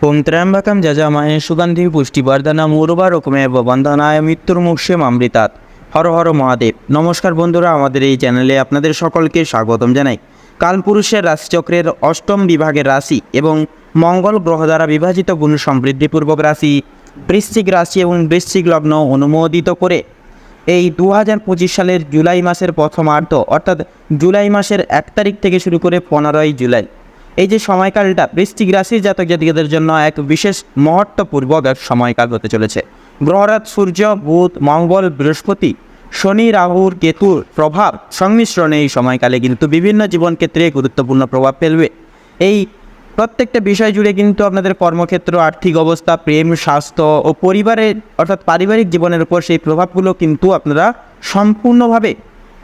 ওম ত্র্যম্বকম যজামহে সুগন্ধি পুষ্টিবর্ধনম উর্বারুকমেব বন্ধনায় মৃত্যুর্মুক্ষে অমৃতাৎ। হর হর মহাদেব। নমস্কার বন্ধুরা, আমাদের এই চ্যানেলে আপনাদের সকলকে স্বাগতম জানাই। কালপুরুষের রাশিচক্রের অষ্টম বিভাগের রাশি এবং মঙ্গল গ্রহ দ্বারা বিভাজিত গুণ সমৃদ্ধিপূর্বক রাশি বৃশ্চিক রাশি এবং বৃশ্চিক লগ্ন অনুমোদিত করে এই 2025 সালের জুলাই মাসের প্রথমার্ধ অর্থাৎ জুলাই মাসের 1 তারিখ থেকে শুরু করে 15ই জুলাই এই যে সময়কালটা বৃশ্চিক রাশির জাতক জাতিকাদের জন্য এক বিশেষ মহত্বপূর্বক এক সময়কাল হতে চলেছে। গ্রহরাজ সূর্য, বুধ, মঙ্গল, বৃহস্পতি, শনি, রাহুর, কেতুর প্রভাব সংমিশ্রণে এই সময়কালে কিন্তু বিভিন্ন জীবন ক্ষেত্রে গুরুত্বপূর্ণ প্রভাব ফেলবে। এই প্রত্যেকটা বিষয় জুড়ে কিন্তু আপনাদের কর্মক্ষেত্র, আর্থিক অবস্থা, প্রেম, স্বাস্থ্য ও পরিবারের অর্থাৎ পারিবারিক জীবনের উপর সেই প্রভাবগুলো কিন্তু আপনারা সম্পূর্ণভাবে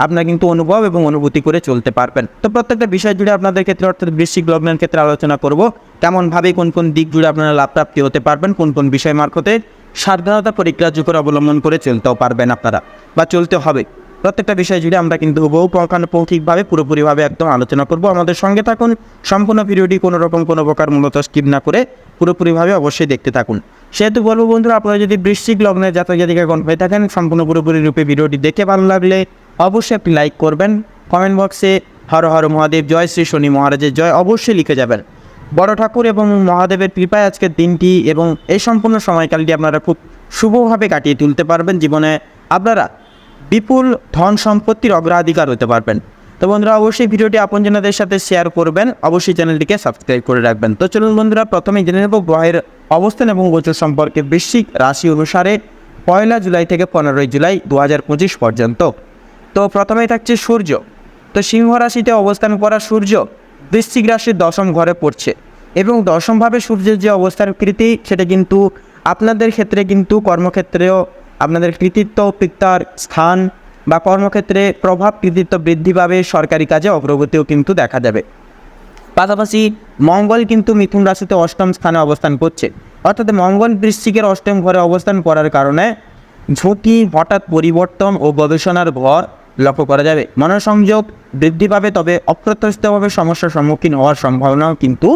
আপনারা কিন্তু অনুভব এবং অনুভূতি করে চলতে পারবেন। তো প্রত্যেকটা বিষয় জুড়ে আপনাদের ক্ষেত্রে অর্থাৎ বৃশ্চিক লগ্নের ক্ষেত্রে আলোচনা করব কেমনভাবে কোন কোন দিক জুড়ে আপনারা লাভপ্রাপ্তি হতে পারবেন, কোন কোন বিষয় মারফতে সাবধানতা পরিগ্রাহ্য করে অবলম্বন করে চলতেও পারবেন আপনারা বা চলতে হবে। প্রত্যেকটা বিষয় জুড়ে আমরা কিন্তু হুবহু পুঙ্খানুপুঙ্খিকভাবে পুরোপুরিভাবে একদম আলোচনা করব। আমাদের সঙ্গে থাকুন, সম্পূর্ণ ভিডিওটি কোনো রকম কোনো প্রকার মূলত স্কিপ না করে পুরোপুরিভাবে অবশ্যই দেখতে থাকুন। সেহেতু বলবো বন্ধুরা, আপনারা যদি বৃশ্চিক লগ্নের জাতক জাতিকাগণ হয়ে থাকেন, সম্পূর্ণ পুরোপুরি রূপে ভিডিওটি দেখে ভালো লাগলে অবশ্যই আপনি লাইক করবেন, কমেন্ট বক্সে হর হর মহাদেব, জয় শ্রী শনি মহারাজের জয় অবশ্যই লিখে যাবেন। বড় ঠাকুর এবং মহাদেবের কৃপায় আজকের দিনটি এবং এই সম্পূর্ণ সময়কালটি আপনারা খুব শুভভাবে কাটিয়ে তুলতে পারবেন। জীবনে আপনারা বিপুল ধন সম্পত্তির অগ্রাধিকার হতে পারবেন। তো বন্ধুরা, অবশ্যই ভিডিওটি আপনজনদের সাথে শেয়ার করবেন, অবশ্যই চ্যানেলটিকে সাবস্ক্রাইব করে রাখবেন। তো চলুন বন্ধুরা, প্রথমেই জেনে নেব গ্রহের অবস্থান এবং গোচর সম্পর্কে। বৃশ্চিক রাশি অনুসারে 1 জুলাই থেকে 15 জুলাই 2025 পর্যন্ত। তো প্রথমেই থাকছে সূর্য। তো সিংহ রাশিতে অবস্থান করা সূর্য বৃশ্চিক রাশির 10ম ঘরে পড়ছে এবং 10মভাবে সূর্যের যে অবস্থান কৃতি সেটা কিন্তু আপনাদের ক্ষেত্রে কিন্তু কর্মক্ষেত্রেও আপনাদের কৃতিত্ব, পিতার স্থান বা কর্মক্ষেত্রে প্রভাব কৃতিত্ব বৃদ্ধি পাবে, সরকারি কাজে অগ্রগতিও কিন্তু দেখা যাবে। পাশাপাশি মঙ্গল কিন্তু মিথুন রাশিতে 8ম স্থানে অবস্থান করছে, অর্থাৎ মঙ্গল বৃশ্চিকের 8ম ঘরে অবস্থান করার কারণে ঝুঁকি, হঠাৎ পরিবর্তন ও গবেষণার ভর লক্ষ্য করা যাবে। মনোসংযোগ বৃদ্ধি পাবে, তবে অপ্রত্যাশিতভাবে সমস্যার সম্মুখীন হওয়ার সম্ভাবনাও কিন্তু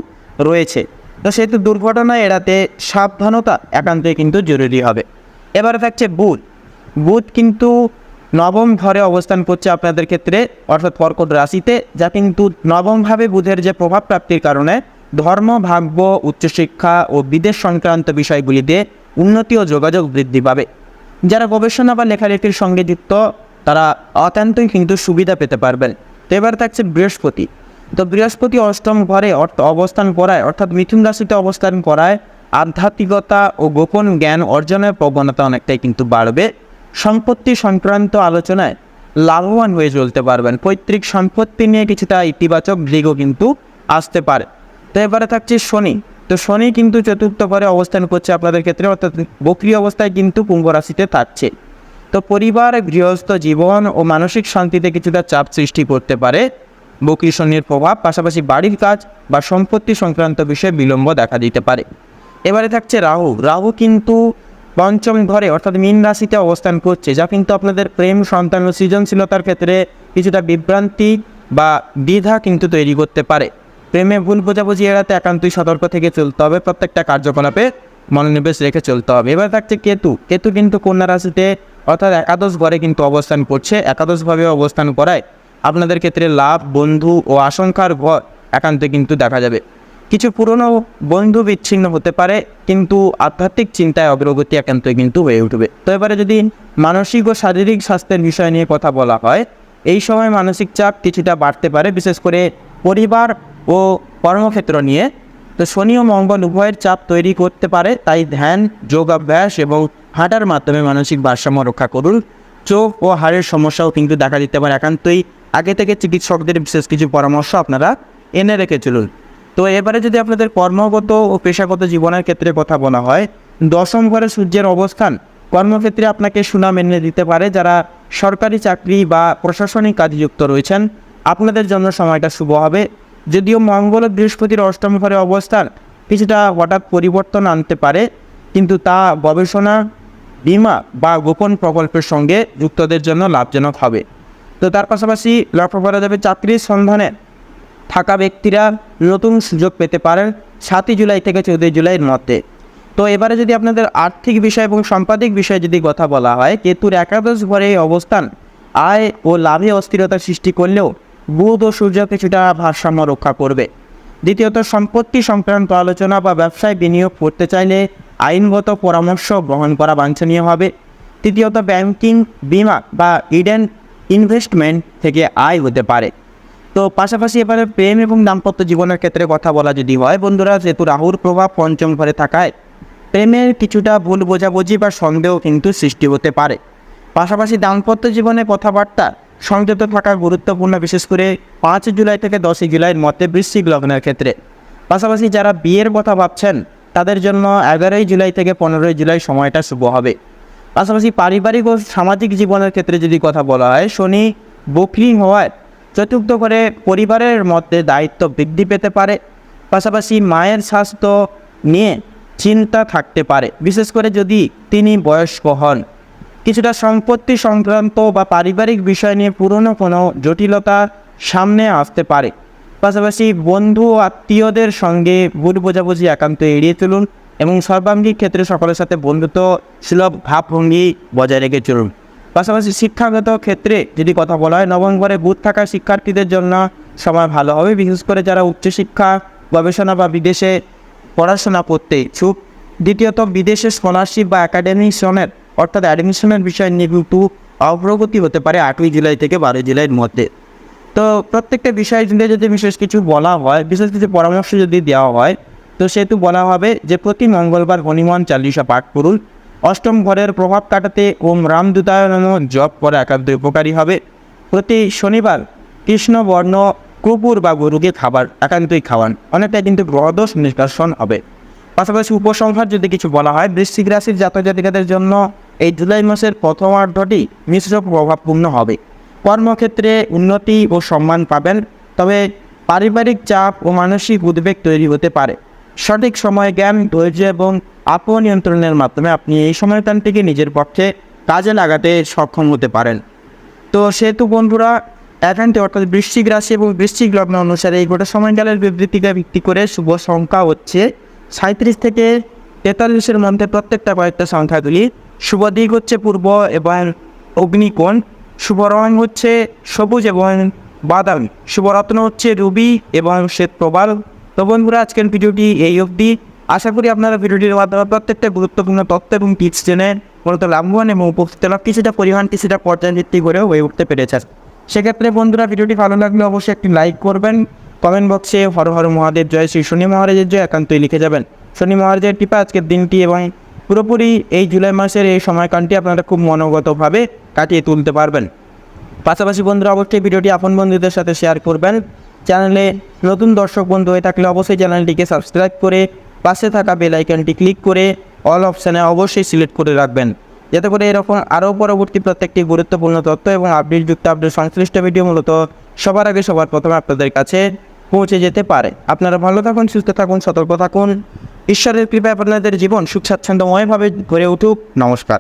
রয়েছে। তো সেহেতু দুর্ঘটনা এড়াতে সাবধানতা একান্তই কিন্তু জরুরি হবে। এবারে থাকছে বুধ। বুধ কিন্তু 9ম ঘরে অবস্থান করছে আপনাদের ক্ষেত্রে, অর্থাৎ কর্কট রাশিতে, যা কিন্তু 9মভাবে বুধের যে প্রভাব প্রাপ্তির কারণে ধর্ম, ভাগ্য, উচ্চশিক্ষা ও বিদেশ সংক্রান্ত বিষয়গুলিতে উন্নতি ও যোগাযোগ বৃদ্ধি পাবে। যারা গবেষণা বা লেখালেখির সঙ্গে যুক্ত তারা অত্যন্তই কিন্তু সুবিধা পেতে পারবেন। তো এবার থাকছে বৃহস্পতি। তো বৃহস্পতি 8ম ঘরে অবস্থান করায় অর্থাৎ মিথুন রাশিতে অবস্থান করায় আধ্যাত্মিকতা ও গোপন জ্ঞান অর্জনের প্রবণতা অনেকটাই কিন্তু বাড়বে। সম্পত্তি সংক্রান্ত আলোচনায় লাভবান হয়ে চলতে পারবেন। পৈতৃক সম্পত্তি নিয়ে কিছুটা ইতিবাচক দিকও কিন্তু আসতে পারে। তো এবারে থাকছে শনি। তো শনি কিন্তু 4র্থ ঘরে অবস্থান করছে আপনাদের ক্ষেত্রে, অর্থাৎ বক্রী অবস্থায় কিন্তু কুম্ভ রাশিতে থাকছে। তো পরিবার, গৃহস্থ জীবন ও মানসিক শান্তিতে কিছুটা চাপ সৃষ্টি করতে পারে বক্রী শনির প্রভাব। পাশাপাশি বাড়ির কাজ বা সম্পত্তি সংক্রান্ত বিষয়ে বিলম্ব দেখা দিতে পারে। এবারে থাকছে রাহু। রাহু কিন্তু 5ম ঘরে অর্থাৎ মীন রাশিতে অবস্থান করছে, যা কিন্তু আপনাদের প্রেম, সন্তান ও সৃজনশীলতার ক্ষেত্রে কিছুটা বিভ্রান্তি বা দ্বিধা কিন্তু তৈরি করতে পারে। প্রেমে ভুল বোঝাবুঝি এড়াতে একান্তই সতর্ক থেকে চলতে হবে, প্রত্যেকটা কার্যকলাপে মনোনিবেশ রেখে চলতে হবে। এবার থাকছে কেতু। কেতু কিন্তু কন্যা রাশিতে অর্থাৎ 11ম ঘরে কিন্তু অবস্থান করছে। 11মভাবে অবস্থান করায় আপনাদের ক্ষেত্রে লাভ, বন্ধু ও আশঙ্কার ভর একান্তই কিন্তু দেখা যাবে। কিছু পুরনো বন্ধু বিচ্ছিন্ন হতে পারে, কিন্তু আধ্যাত্মিক চিন্তায় অগ্রগতি একান্তই কিন্তু হয়ে উঠবে। তো এবারে যদি মানসিক ও শারীরিক স্বাস্থ্যের বিষয় নিয়ে কথা বলা হয়, এই সময় মানসিক চাপ কিছুটা বাড়তে পারে, বিশেষ করে পরিবার ও কর্মক্ষেত্র নিয়ে। তো শনি ও মঙ্গল উভয়ের চাপ তৈরি করতে পারে, তাই ধ্যান, যোগাভ্যাস এবং হাঁটার মাধ্যমে মানসিক ভারসাম্য রক্ষা করুন। চোখ ও হাড়ের সমস্যাও কিন্তু দেখা দিতে পারে, একান্তই আগে থেকে চিকিৎসকদের বিশেষ কিছু পরামর্শ আপনারা এনে রেখে চলুন। তো এবারে যদি আপনাদের কর্মগত ও পেশাগত জীবনের ক্ষেত্রে কথা বলা হয়, 10ম ঘরে সূর্যের অবস্থান কর্মক্ষেত্রে আপনাকে সুনাম এনে দিতে পারে। যারা সরকারি চাকরি বা প্রশাসনিক কাজে যুক্ত রয়েছেন আপনাদের জন্য সময়টা শুভ হবে। যদিও মঙ্গল ও বৃহস্পতির 8ম ঘরে অবস্থান কিছুটা হঠাৎ পরিবর্তন আনতে পারে, কিন্তু তা গবেষণা, বীমা বা গোপন প্রকল্পের সঙ্গে যুক্তদের জন্য লাভজনক হবে। তো তার পাশাপাশি লক্ষ্য করা যাবে চাকরির সন্ধানে থাকা ব্যক্তিরা নতুন সুযোগ পেতে পারেন। 7 জুলাই থেকে 14 জুলাইয়ের মধ্যে। তো এবারে যদি আপনাদের আর্থিক বিষয় এবং সাম্পাদিক বিষয়ে যদি কথা বলা হয়, কেতুর একাদশ ঘরে এই অবস্থান আয় ও লাভে অস্থিরতা সৃষ্টি করলেও বুধ ও সূর্য কিছুটা ভারসাম্য রক্ষা করবে। দ্বিতীয়ত, সম্পত্তি সংক্রান্ত আলোচনা বা ব্যবসায় বিনিয়োগ করতে চাইলে আইনগত পরামর্শ গ্রহণ করা বাঞ্ছনীয় হবে। তৃতীয়ত, ব্যাংকিং, বিমা বা ইডেন ইনভেস্টমেন্ট থেকে আয় হতে পারে। তো পাশাপাশি এবারে প্রেম এবং দাম্পত্য জীবনের ক্ষেত্রে কথা বলা যদি হয় বন্ধুরা, যেহেতু রাহুর প্রভাব পঞ্চম ঘরে থাকায় প্রেমের কিছুটা ভুল বোঝাবুঝি বা সন্দেহ কিন্তু সৃষ্টি হতে পারে। পাশাপাশি দাম্পত্য জীবনে কথাবার্তা সংযত থাকা গুরুত্বপূর্ণ, বিশেষ করে 5 জুলাই থেকে 10 জুলাইয়ের মধ্যে বৃশ্চিক লগ্নের ক্ষেত্রে। পাশাপাশি যারা বিয়ের কথা ভাবছেন তাদের জন্য 11 জুলাই থেকে 15 জুলাই সময়টা শুভ হবে। পাশাপাশি পারিবারিক ও সামাজিক জীবনের ক্ষেত্রে যদি কথা বলা হয়, শনি বক্রী হওয়ায় চতুর্থ ঘরে পরিবারের মধ্যে দায়িত্ব বৃদ্ধি পেতে পারে। পাশাপাশি মায়ের স্বাস্থ্য নিয়ে চিন্তা থাকতে পারে, বিশেষ করে যদি তিনি বয়স্ক হন। কিছুটা সম্পত্তি সংক্রান্ত বা পারিবারিক বিষয় নিয়ে পুরনো কোনো জটিলতা সামনে আসতে পারে। পাশাপাশি বন্ধু ও আত্মীয়দের সঙ্গে ভুল বোঝাবুঝি একান্ত এড়িয়ে চলুন এবং সর্বাঙ্গীন ক্ষেত্রে সকলের সাথে বন্ধুত্ব সুলভ ভাবভঙ্গি বজায় রেখে চলুন। পাশাপাশি শিক্ষাগত ক্ষেত্রে যদি কথা বলা হয়, নবম ঘরে বুধ থাকা শিক্ষার্থীদের জন্য সময় ভালো হবে, বিশেষ করে যারা উচ্চশিক্ষা, গবেষণা বা বিদেশে পড়াশোনা করতে ইচ্ছুক। দ্বিতীয়ত, বিদেশে স্কলারশিপ বা অ্যাকাডেমিশনের অর্থাৎ অ্যাডমিশনের বিষয় নিয়ে কিন্তু অগ্রগতি হতে পারে 8 জুলাই থেকে 12 জুলাইয়ের মধ্যে। তো প্রত্যেকটা বিষয় যদি বিশেষ কিছু বলা হয়, বিশেষ কিছু পরামর্শ যদি দেওয়া হয়, তো সেহেতু বলা হবে যে প্রতি মঙ্গলবার হনুমান চালিসা পাঠ করুন। অষ্টম ঘরের প্রভাব কাটাতে ওম রামদূতায় নমঃ জপ করা একান্ত উপকারী হবে। প্রতি শনিবার কৃষ্ণবর্ণ কুকুর বা গরুকে খাবার একান্তই খাওয়ান, অনেকটা কিন্তু গ্রহদোষ নিষ্কাশন হবে। পাশাপাশি উপসংহার যদি কিছু বলা হয়, বৃশ্চিক রাশির জাতক জাতিকাদের জন্য এই জুলাই মাসের প্রথমার্ধটি মিশ্র প্রভাবপূর্ণ হবে। কর্মক্ষেত্রে উন্নতি ও সম্মান পাবেন, তবে পারিবারিক চাপ ও মানসিক উদ্বেগ তৈরি হতে পারে। সঠিক সময় জ্ঞান, ধৈর্য এবং আত্মনিয়ন্ত্রণের মাধ্যমে আপনি এই সময়টানটিকে নিজের পক্ষে কাজে লাগাতে সক্ষম হতে পারেন। তো সেহেতু বন্ধুরা, একান্তে অর্থাৎ বৃশ্চিক রাশি এবং বৃশ্চিক লগ্ন অনুসারে এই গোটা সময়কালের বিবৃতিকে ভিত্তি করে শুভ সংখ্যা হচ্ছে 37 থেকে 43-এর মধ্যে প্রত্যেকটা কয়েকটা সংখ্যা তুলি। শুভ দিক হচ্ছে পূর্ব এবং অগ্নিকোণ। শুভ রং হচ্ছে সবুজ এবং বাদামি। শুভ রত্ন হচ্ছে রুবি এবং শ্বেত প্রবাল। তো বন্ধুরা, আজকের ভিডিওটি এই অবধি। আশা করি আপনারা ভিডিওটির মাধ্যমে প্রত্যেকটা গুরুত্বপূর্ণ তথ্য এবং টিপস জেনে মূলত লাভবান এবং উপকৃত লাভ কিছুটা পরিমাণ কিছুটা পর্যায়ভিত্তিক করেও হয়ে উঠতে পেরেছেন। সেক্ষেত্রে বন্ধুরা, ভিডিওটি ভালো লাগলে অবশ্যই একটি লাইক করবেন। কমেন্ট বক্সে হর হর মহাদেব জয়, শ্রী শনি মহারাজের জয় একান্তই লিখে যাবেন। শনি মহারাজের কৃপা আজকের দিনটি এবং পুরোপুরি এই জুলাই মাসের এই সময়কালটি আপনারা খুব মনোগতভাবে কাটিয়ে তুলতে পারবেন। পাশাপাশি বন্ধুরা, অবশ্যই ভিডিওটি আপন বন্ধুদের সাথে শেয়ার করবেন। চ্যানেলে নতুন দর্শক বন্ধু হয়ে থাকলে অবশ্যই চ্যানেলটিকে সাবস্ক্রাইব করে পাশে থাকা বেল আইকনটি ক্লিক করে অল অপশানে অবশ্যই সিলেক্ট করে রাখবেন, যাতে করে এরকম আরও পরবর্তী প্রত্যেকটি গুরুত্বপূর্ণ তথ্য এবং আপডেটযুক্ত আপডেট সংশ্লিষ্ট ভিডিও মূলত সবার আগে সবার প্রথমে আপনাদের কাছে পৌঁছে যেতে পারে। আপনারা ভালো থাকুন, সুস্থ থাকুন, সতর্ক থাকুন। ঈশ্বরের কৃপায় আপনাদের জীবন সুখ স্বাচ্ছন্দ্যময়ভাবে গড়ে উঠুক। নমস্কার।